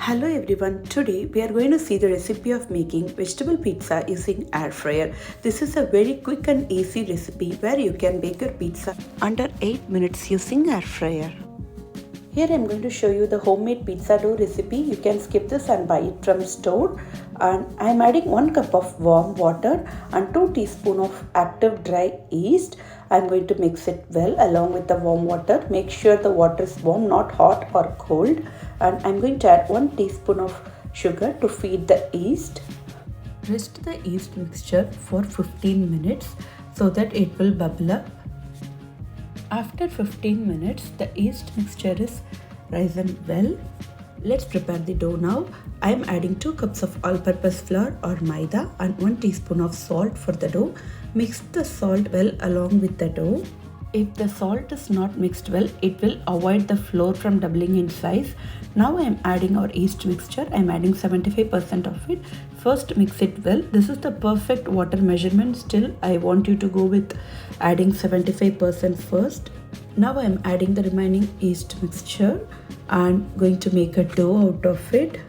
Hello everyone, today we are going to see the recipe of making vegetable pizza using air fryer. This is a very quick and easy recipe where you can bake your pizza under 8 minutes using air fryer. Here I am going to show you the homemade pizza dough recipe. You can skip this and buy it from store. And I am adding 1 cup of warm water and 2 teaspoons of active dry yeast. I am going to mix it well along with the warm water. Make sure the water is warm, not hot or cold. And I am going to add 1 teaspoon of sugar to feed the yeast. Rest the yeast mixture for 15 minutes so that it will bubble up. After 15 minutes, the yeast mixture is risen well. Let's prepare the dough now. I am adding 2 cups of all-purpose flour or maida and 1 teaspoon of salt for the dough. Mix the salt well along with the dough. If the salt is not mixed well, it will avoid the flour from doubling in size. Now I am adding our yeast mixture. I am adding 75% of it. First mix it well. This is the perfect water measurement. Still, I want you to go with adding 75% first. Now I am adding the remaining yeast mixture and going to make a dough out of it.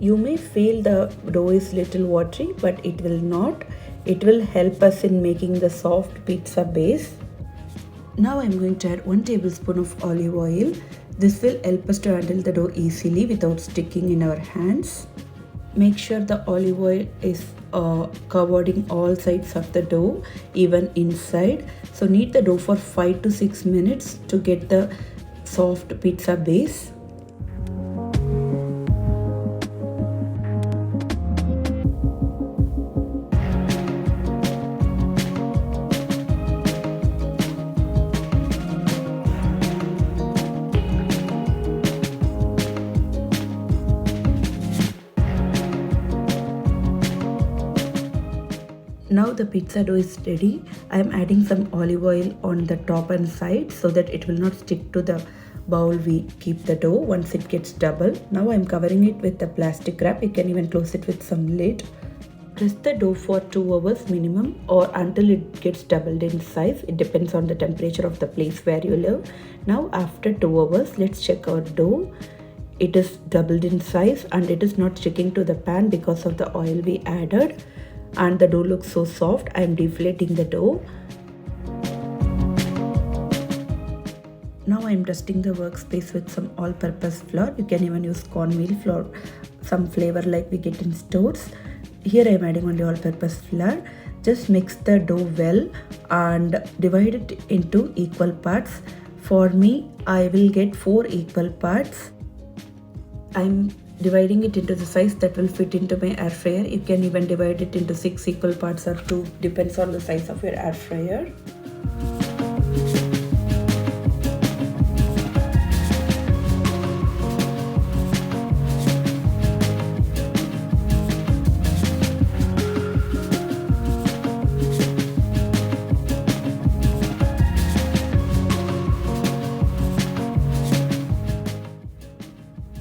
You may feel the dough is little watery, but it will not. It will help us in making the soft pizza base. Now I am going to add 1 tablespoon of olive oil. This will help us to handle the dough easily without sticking in our hands. Make sure the olive oil is covering all sides of the dough, even inside. So knead the dough for 5 to 6 minutes to get the soft pizza base. Now the pizza dough is ready. I am adding some olive oil on the top and side so that it will not stick to the bowl we keep the dough once it gets double. Now I am covering it with a plastic wrap. You can even close it with some lid. Rest the dough for 2 hours minimum or until it gets doubled in size. It depends on the temperature of the place where you live. Now after 2 hours, let's check our dough. It is doubled in size and it is not sticking to the pan because of the oil we added. And the dough looks so soft. I am deflating the dough. Now I am dusting the workspace with some all-purpose flour. You can even use cornmeal flour, some flavor like we get in stores. Here I am adding only all-purpose flour. Just mix the dough well and divide it into equal parts. For me, I will get 4 equal parts. I'm dividing it into the size that will fit into my air fryer. You can even divide it into 6 equal parts or 2, depends on the size of your air fryer.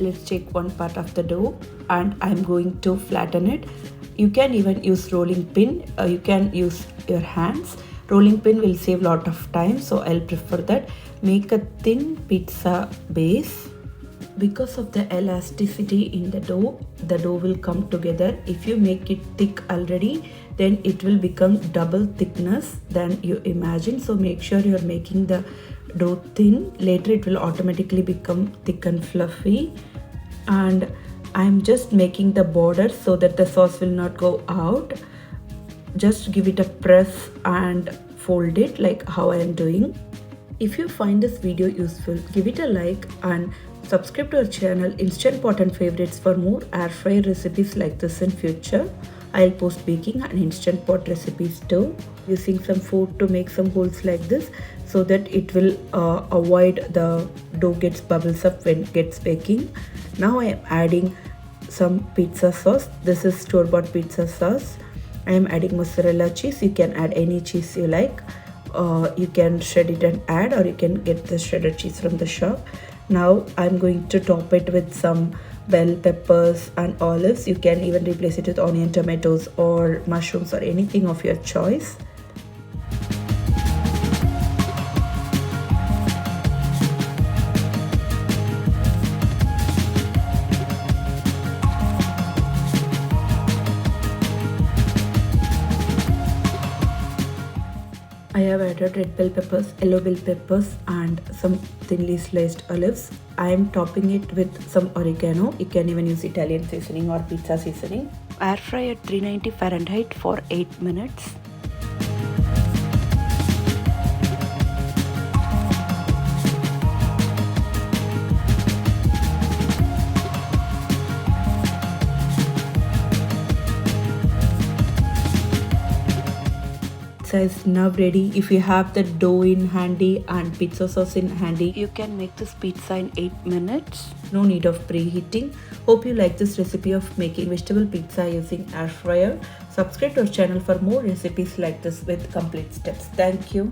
Let's take one part of the dough and I'm going to flatten it. You can even use rolling pin. You can use your hands. Rolling pin will save a lot of time, so I'll prefer that. Make a thin pizza base. Because of the elasticity in the dough will come together. If you make it thick already, then it will become double thickness than you imagine. So make sure you're making the dough thin. Later it will automatically become thick and fluffy. And I'm just making the border so that the sauce will not go out. Just give it a press and fold it like how I am doing. If you find this video useful, give it a like and subscribe to our channel Instant Pot and Favorites for more air fryer recipes like this in future. I'll post baking and instant pot recipes too, using some food to make some holes like this so that it will avoid the dough gets bubbles up when it gets baking. Now I am adding some pizza sauce. This is store-bought pizza sauce. I am adding mozzarella cheese. You can add any cheese you like. You can shred it and add, or you can get the shredded cheese from the shop. Now I'm going to top it with some bell peppers and olives. You can even replace it with onion, tomatoes or mushrooms or anything of your choice. have added red bell peppers, yellow bell peppers and some thinly sliced olives. I am topping it with some oregano. You can even use Italian seasoning or pizza seasoning. Air fry at 390 Fahrenheit for 8 minutes. Pizza is now ready. If you have the dough in handy and pizza sauce in handy, you can make this pizza in 8 minutes. No need of preheating. Hope you like this recipe of making vegetable pizza using air fryer. Subscribe to our channel for more recipes like this with complete steps. Thank you.